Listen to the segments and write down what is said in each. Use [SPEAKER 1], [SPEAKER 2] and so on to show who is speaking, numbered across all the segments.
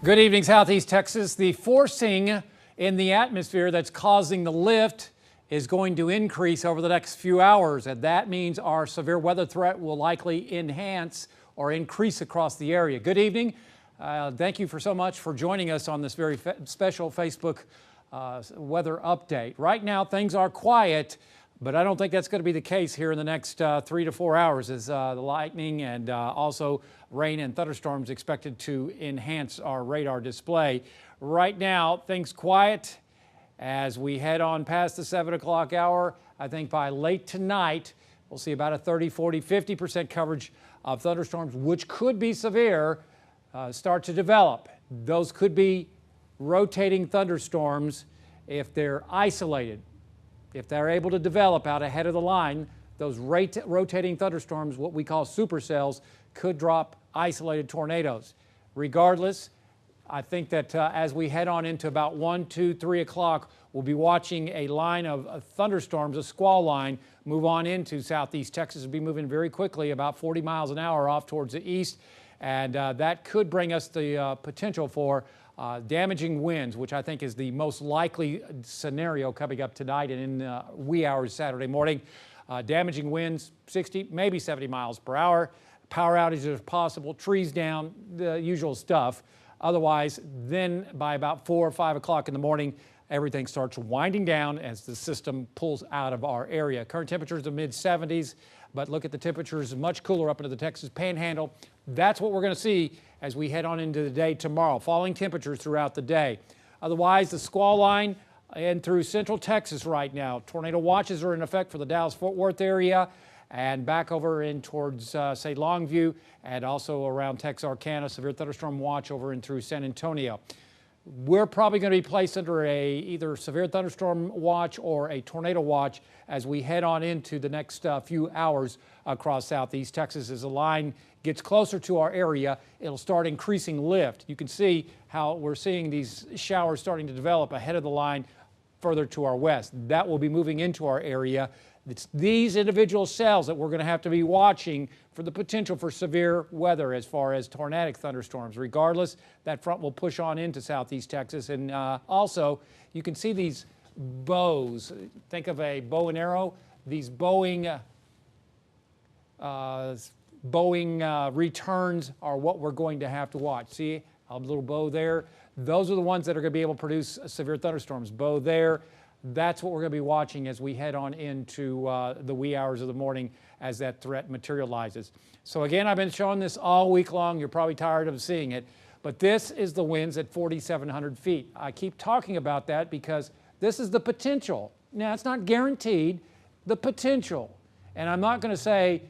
[SPEAKER 1] Good evening, Southeast Texas. The forcing in the atmosphere that's causing the lift is going to increase over the next few hours, and that means our severe weather threat will likely enhance or increase across the area. Good evening. Thank you so much for joining us on this very special Facebook weather update. Right now, things are quiet, but I don't think that's going to be the case here in the next 3 to 4 hours as the lightning and also rain and thunderstorms expected to enhance our radar display. Right now, things quiet as we head on past the 7 o'clock hour. I think by late tonight, we'll see about a 30, 40, 50% coverage of thunderstorms, which could be severe, start to develop. Those could be rotating thunderstorms if they're isolated. If they're able to develop out ahead of the line, those rotating thunderstorms, what we call supercells, could drop isolated tornadoes. Regardless, I think that as we head on into about 1, 2, 3 o'clock, we'll be watching a line of thunderstorms, a squall line, move on into Southeast Texas. It'll be moving very quickly, about 40 miles an hour off towards the east, and that could bring us the potential for damaging winds, which I think is the most likely scenario coming up tonight and in wee hours Saturday morning. Damaging winds, 60, maybe 70 miles per hour. Power outages if possible, trees down, the usual stuff. Otherwise, then by about 4 or 5 o'clock in the morning, everything starts winding down as the system pulls out of our area. Current temperatures are mid-70s, but look at the temperatures much cooler up into the Texas Panhandle. That's what we're going to see as we head on into the day tomorrow. Falling temperatures throughout the day. Otherwise, the squall line and through central Texas right now. Tornado watches are in effect for the Dallas-Fort Worth area and back over in towards, say, Longview, and also around Texarkana. Severe thunderstorm watch over in through San Antonio. We're probably going to be placed under either severe thunderstorm watch or a tornado watch as we head on into the next few hours across Southeast Texas. As the line gets closer to our area, it'll start increasing lift. You can see how we're seeing these showers starting to develop ahead of the line further to our west. That will be moving into our area. It's these individual cells that we're going to have to be watching for the potential for severe weather as far as tornadic thunderstorms. Regardless, that front will push on into Southeast Texas. And also, you can see these bows. Think of a bow and arrow. These Boeing returns are what we're going to have to watch. See a little bow there? Those are the ones that are going to be able to produce severe thunderstorms. Bow there. That's what we're going to be watching as we head on into the wee hours of the morning as that threat materializes. So again, I've been showing this all week long. You're probably tired of seeing it, but this is the winds at 4,700 feet. I keep talking about that because this is the potential. Now, it's not guaranteed, the potential. And I'm not going to say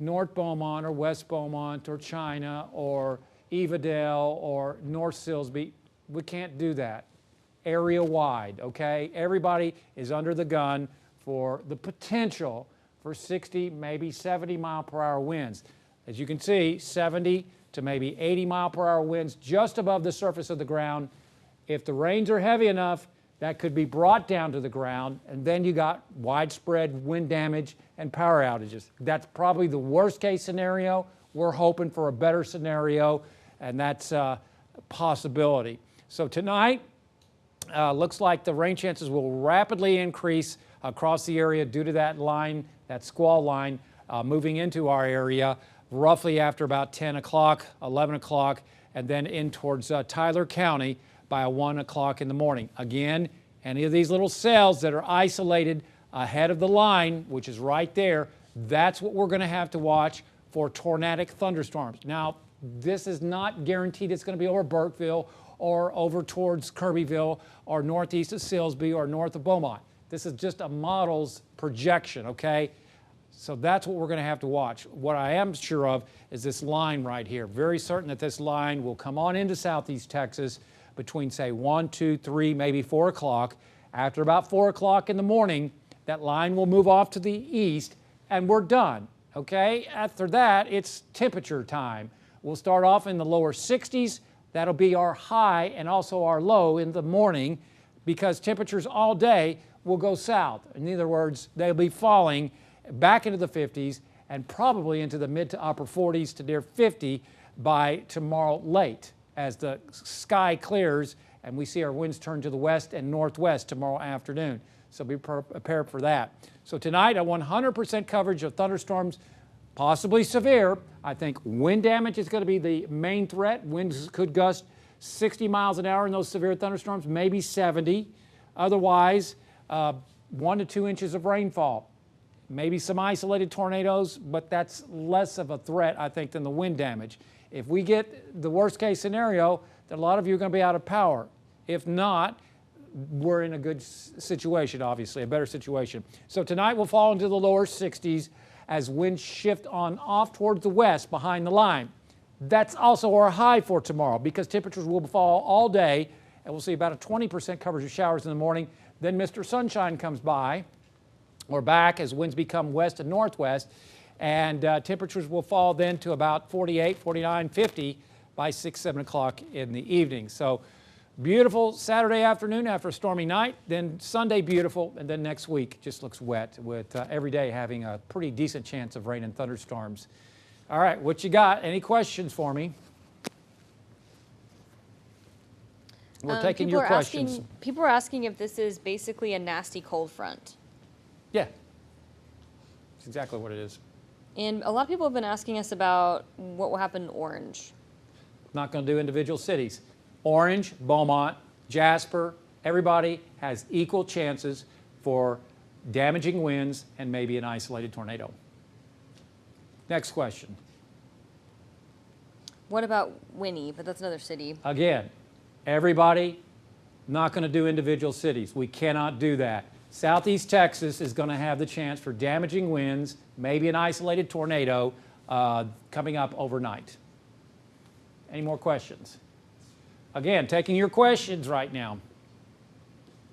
[SPEAKER 1] North Beaumont or West Beaumont or China or Evadale or North Silsbee. We can't do that. Area wide, okay? Everybody is under the gun for the potential for 60, maybe 70 mile per hour winds. As you can see, 70 to maybe 80 mile per hour winds just above the surface of the ground. If the rains are heavy enough, that could be brought down to the ground, and then you got widespread wind damage and power outages. That's probably the worst case scenario. We're hoping for a better scenario, and that's a possibility. So tonight, looks like the rain chances will rapidly increase across the area due to that line, that squall line, moving into our area roughly after about 10 o'clock, 11 o'clock, and then in towards Tyler County by 1 o'clock in the morning. Again, any of these little cells that are isolated ahead of the line, which is right there, that's what we're going to have to watch for tornadic thunderstorms. Now, this is not guaranteed it's going to be over Burkeville or over towards Kirbyville or northeast of Silsbee or north of Beaumont. This is just a model's projection, okay? So that's what we're going to have to watch. What I am sure of is this line right here. Very certain that this line will come on into Southeast Texas between, say, 1, 2, 3, maybe 4 o'clock. After about 4 o'clock in the morning, that line will move off to the east, and we're done, okay? After that, it's temperature time. We'll start off in the lower 60s. That'll be our high and also our low in the morning because temperatures all day will go south. In other words, they'll be falling back into the 50s and probably into the mid to upper 40s to near 50 by tomorrow late as the sky clears and we see our winds turn to the west and northwest tomorrow afternoon. So be prepared for that. So tonight, a 100% coverage of thunderstorms, possibly severe. I think wind damage is going to be the main threat. Winds could gust 60 miles an hour in those severe thunderstorms, maybe 70. Otherwise, 1 to 2 inches of rainfall. Maybe some isolated tornadoes, but that's less of a threat, I think, than the wind damage. If we get the worst case scenario, then a lot of you are going to be out of power. If not, we're in a good situation, obviously, a better situation. So tonight we'll fall into the lower 60s as winds shift on off towards the west behind the line. That's also our high for tomorrow because temperatures will fall all day and we'll see about a 20% coverage of showers in the morning. Then Mr. Sunshine comes by. We're back as winds become west and northwest, and temperatures will fall then to about 48, 49, 50 by 6, 7 o'clock in the evening. So beautiful Saturday afternoon after a stormy night, then Sunday beautiful, and then next week just looks wet with every day having a pretty decent chance of rain and thunderstorms. All right, what you got? Any questions for me? We're taking your questions.
[SPEAKER 2] People are asking if this is basically a nasty cold front.
[SPEAKER 1] Yeah, that's exactly what it is.
[SPEAKER 2] And a lot of people have been asking us about what will happen in Orange.
[SPEAKER 1] Not going to do individual cities. Orange, Beaumont, Jasper, everybody has equal chances for damaging winds and maybe an isolated tornado. Next question.
[SPEAKER 2] What about Winnie? But that's another city.
[SPEAKER 1] Again, everybody not going to do individual cities. We cannot do that. Southeast Texas is going to have the chance for damaging winds, maybe an isolated tornado coming up overnight. Any more questions? Again, taking your questions right now.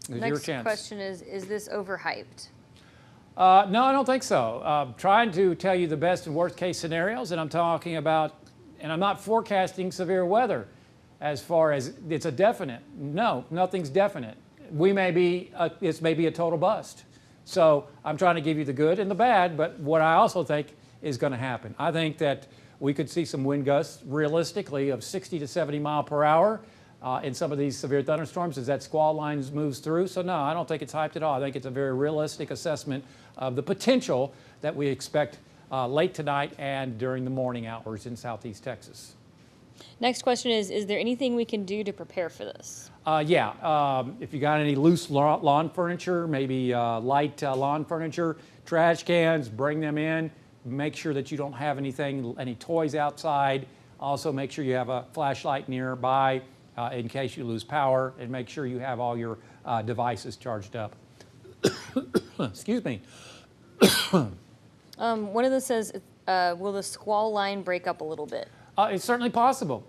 [SPEAKER 2] Next question is this overhyped?
[SPEAKER 1] No, I don't think so. Trying to tell you the best and worst case scenarios, and I'm talking about, and I'm not forecasting severe weather as far as it's a definite. No, nothing's definite. This may be a total bust. So I'm trying to give you the good and the bad, but what I also think is going to happen. I think that we could see some wind gusts realistically of 60 to 70 mile per hour in some of these severe thunderstorms as that squall line moves through. So no, I don't think it's hyped at all. I think it's a very realistic assessment of the potential that we expect late tonight and during the morning hours in Southeast Texas.
[SPEAKER 2] Next question is there anything we can do to prepare for this?
[SPEAKER 1] If you got any loose lawn furniture, maybe light lawn furniture, trash cans, bring them in. Make sure that you don't have any toys outside. Also make sure you have a flashlight nearby in case you lose power, and make sure you have all your devices charged up. Excuse me.
[SPEAKER 2] One of those says, will the squall line break up a little bit?
[SPEAKER 1] It's certainly possible.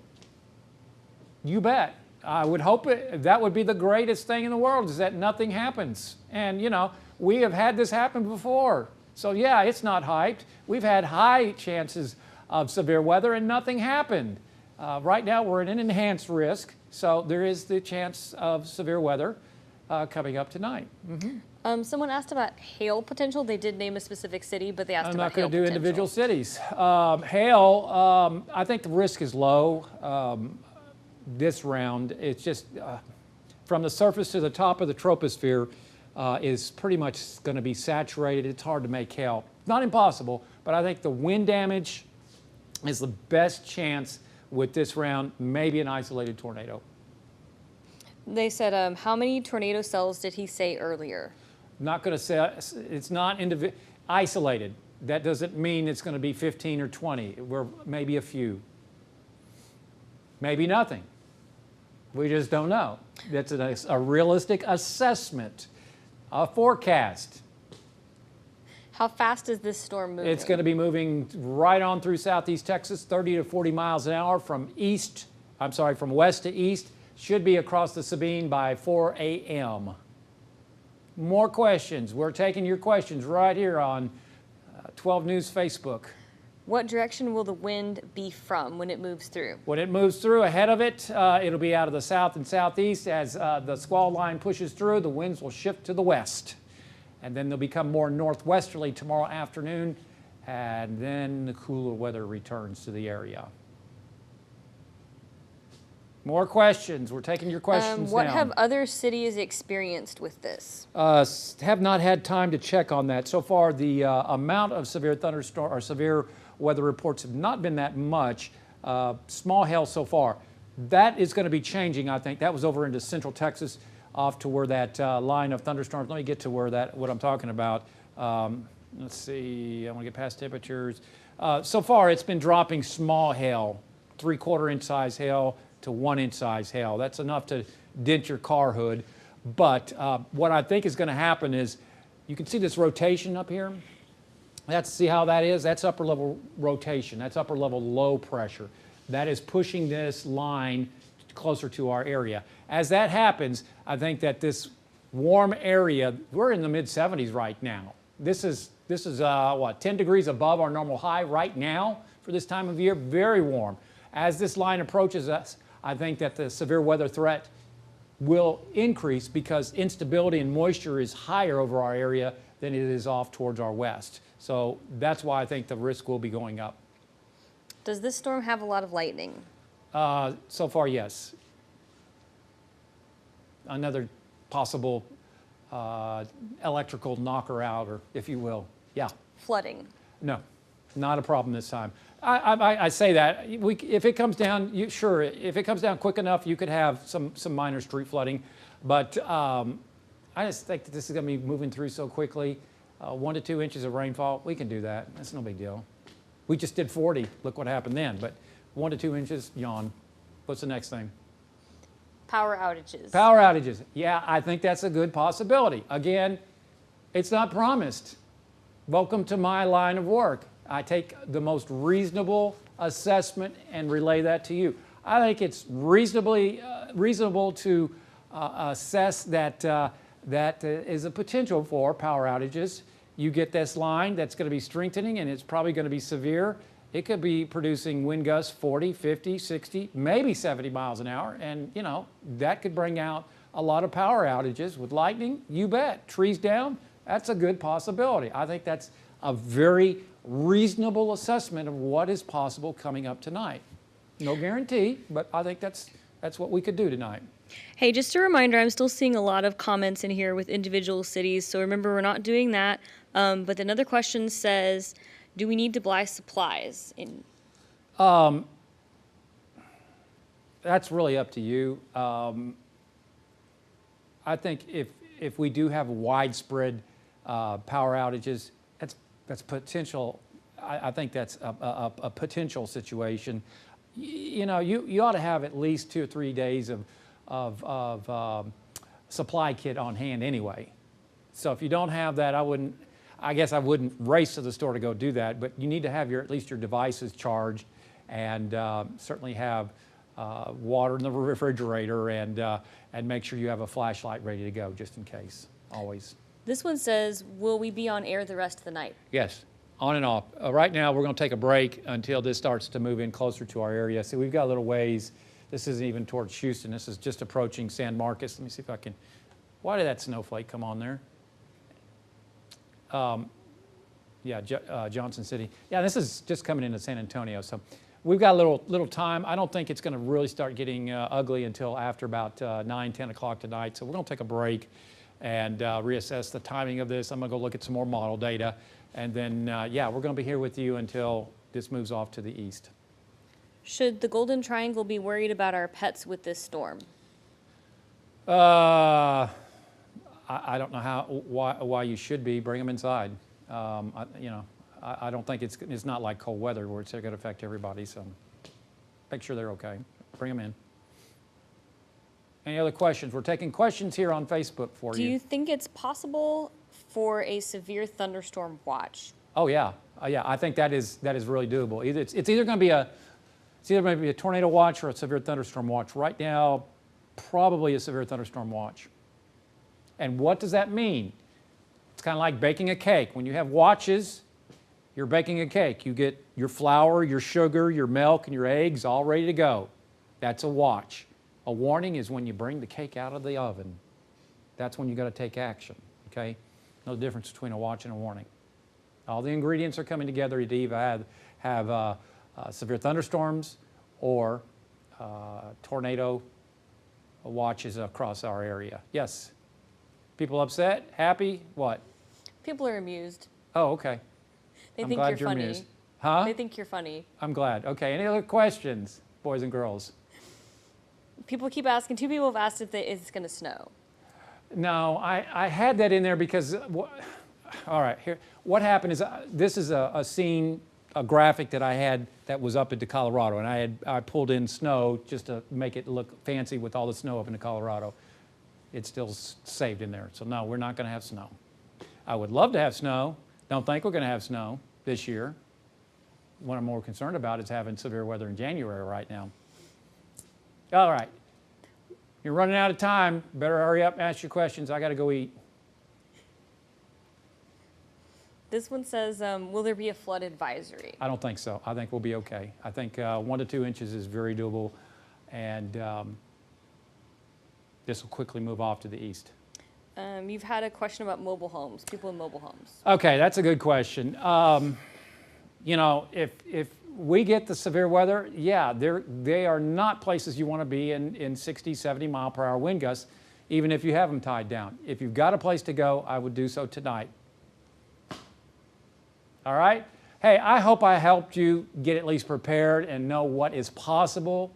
[SPEAKER 1] You bet. I would hope that would be the greatest thing in the world, is that nothing happens. And, you know, we have had this happen before. So, yeah, it's not hyped. We've had high chances of severe weather and nothing happened. Right now, we're at an enhanced risk. So there is the chance of severe weather coming up tonight. Mm-hmm.
[SPEAKER 2] Someone asked about hail potential. They did name a specific city, but they asked about hail potential.
[SPEAKER 1] I'm not going to do individual cities. Hail, I think the risk is low this round. It's just from the surface to the top of the troposphere is pretty much going to be saturated. It's hard to make hail. Not impossible, but I think the wind damage is the best chance with this round, maybe an isolated tornado.
[SPEAKER 2] They said, how many tornado cells did he say earlier?
[SPEAKER 1] Not going to say, it's not isolated. That doesn't mean it's going to be 15 or 20. We're maybe a few. Maybe nothing. We just don't know. That's a realistic assessment, a forecast.
[SPEAKER 2] How fast is this storm moving?
[SPEAKER 1] It's going to be moving right on through Southeast Texas, 30 to 40 miles an hour from west to east. Should be across the Sabine by 4 a.m. More questions. We're taking your questions right here on 12 News Facebook.
[SPEAKER 2] What direction will the wind be from when it moves through?
[SPEAKER 1] When it moves through, ahead of it, it'll be out of the south and southeast. As the squall line pushes through, the winds will shift to the west. And then they'll become more northwesterly tomorrow afternoon, and then the cooler weather returns to the area. More questions. We're taking your questions
[SPEAKER 2] What
[SPEAKER 1] down.
[SPEAKER 2] have other cities experienced with this?
[SPEAKER 1] Have not had time to check on that. So far, the amount of severe thunderstorm or severe weather reports have not been that much. Small hail so far. That is going to be changing, I think. That was over into central Texas, off to where that line of thunderstorms. Let me get to what I'm talking about. Let's see. I want to get past temperatures. So far, it's been dropping small hail, 3/4 inch size hail to 1 inch size hail. That's enough to dent your car hood. But what I think is going to happen is, you can see this rotation up here. See how that is? That's upper level rotation. That's upper level low pressure. That is pushing this line closer to our area. As that happens, I think that this warm area, we're in the mid 70s right now. This is what, 10 degrees above our normal high right now for this time of year, very warm. As this line approaches us, I think that the severe weather threat will increase because instability and moisture is higher over our area than it is off towards our west. So that's why I think the risk will be going up.
[SPEAKER 2] Does this storm have a lot of lightning?
[SPEAKER 1] So far, yes. Another possible electrical knocker out, or if you will. Yeah.
[SPEAKER 2] Flooding?
[SPEAKER 1] No, not a problem this time. I say that. If it comes down, sure, if it comes down quick enough, you could have some minor street flooding. But I just think that this is going to be moving through so quickly. 1 to 2 inches of rainfall, we can do that. That's no big deal. We just did 40. Look what happened then. But 1 to 2 inches, yawn. What's the next thing?
[SPEAKER 2] Power outages.
[SPEAKER 1] Power outages. Yeah, I think that's a good possibility. Again, it's not promised. Welcome to my line of work. I take the most reasonable assessment and relay that to you. I think it's reasonable to assess that that is a potential for power outages. You get this line that's going to be strengthening, and it's probably going to be severe. It could be producing wind gusts 40, 50, 60, maybe 70 miles an hour. And, you know, that could bring out a lot of power outages with lightning. You bet. Trees down, that's a good possibility. I think that's a very reasonable assessment of what is possible coming up tonight. No guarantee, but I think that's what we could do tonight.
[SPEAKER 2] Hey, just a reminder, I'm still seeing a lot of comments in here with individual cities, so remember, we're not doing that. But another question says, do we need to buy supplies?
[SPEAKER 1] That's really up to you. I think if we do have widespread power outages, that's potential. I think that's a potential situation. You know, you ought to have at least 2 or 3 days of supply kit on hand anyway. So if you don't have that, I guess I wouldn't race to the store to go do that, but you need to have at least your devices charged, and certainly have water in the refrigerator, and make sure you have a flashlight ready to go just in case, always.
[SPEAKER 2] This one says, will we be on air the rest of the night?
[SPEAKER 1] Yes, on and off. Right now, we're going to take a break until this starts to move in closer to our area. See, we've got a little ways. This isn't even towards Houston. This is just approaching San Marcos. Let me see if I can. Why did that snowflake come on there? Johnson City. Yeah, this is just coming into San Antonio. So we've got a little time. I don't think it's going to really start getting ugly until after about 9, 10 o'clock tonight. So we're going to take a break and reassess the timing of this. I'm going to go look at some more model data. And then, we're going to be here with you until this moves off to the east.
[SPEAKER 2] Should the Golden Triangle be worried about our pets with this storm?
[SPEAKER 1] I don't know why you should be. Bring them inside. I don't think it's not like cold weather where it's going to affect everybody. So make sure they're okay. Bring them in. Any other questions? We're taking questions here on Facebook for you.
[SPEAKER 2] Do you think it's possible for a severe thunderstorm watch?
[SPEAKER 1] Oh yeah, I think that is really doable. It's either going to be a tornado watch or a severe thunderstorm watch. Right now, probably a severe thunderstorm watch. And what does that mean? It's kind of like baking a cake. When you have watches, you're baking a cake. You get your flour, your sugar, your milk, and your eggs all ready to go. That's a watch. A warning is when you bring the cake out of the oven. That's when you got to take action, okay? No difference between a watch and a warning. All the ingredients are coming together to either have severe thunderstorms or tornado watches across our area. Yes. People upset? Happy? What?
[SPEAKER 2] People are amused.
[SPEAKER 1] Oh, okay.
[SPEAKER 2] They
[SPEAKER 1] I'm
[SPEAKER 2] think
[SPEAKER 1] glad
[SPEAKER 2] you're
[SPEAKER 1] you're
[SPEAKER 2] funny.
[SPEAKER 1] amused. Huh?
[SPEAKER 2] They think you're funny.
[SPEAKER 1] I'm glad. Okay. Any other questions, boys and girls?
[SPEAKER 2] People keep asking. 2 people have asked if it's going to snow.
[SPEAKER 1] No, I had that in there because, all right, here. What happened is this is a scene, a graphic that I had that was up into Colorado, and I pulled in snow just to make it look fancy with all the snow up into Colorado. It's still saved in there. So no, we're not going to have snow. I would love to have snow. Don't think we're going to have snow this year. What I'm more concerned about is having severe weather in January right now. All right. You're running out of time. Better hurry up and ask your questions. I got to go eat.
[SPEAKER 2] This one says, will there be a flood advisory?
[SPEAKER 1] I don't think so. I think we'll be okay. I think 1 to 2 inches is very doable, and this will quickly move off to the east.
[SPEAKER 2] You've had a question about mobile homes, people in mobile homes.
[SPEAKER 1] Okay, that's a good question. You know, if we get the severe weather, yeah, they are not places you want to be in 60, 70 mile per hour wind gusts, even if you have them tied down. If you've got a place to go, I would do so tonight. All right? Hey, I hope I helped you get at least prepared and know what is possible.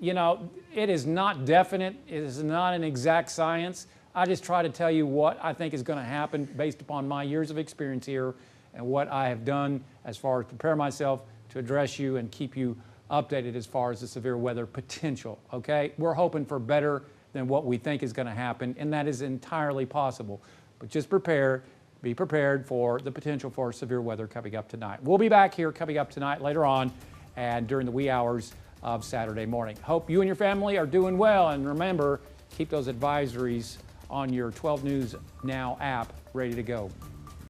[SPEAKER 1] You know, it is not definite. It is not an exact science. I just try to tell you what I think is going to happen based upon my years of experience here and what I have done as far as prepare myself to address you and keep you updated as far as the severe weather potential, okay? We're hoping for better than what we think is going to happen, and that is entirely possible. But just be prepared for the potential for severe weather coming up tonight. We'll be back here coming up tonight later on and during the wee hours of Saturday morning. Hope you and your family are doing well, and remember, keep those advisories on your 12 News Now app ready to go.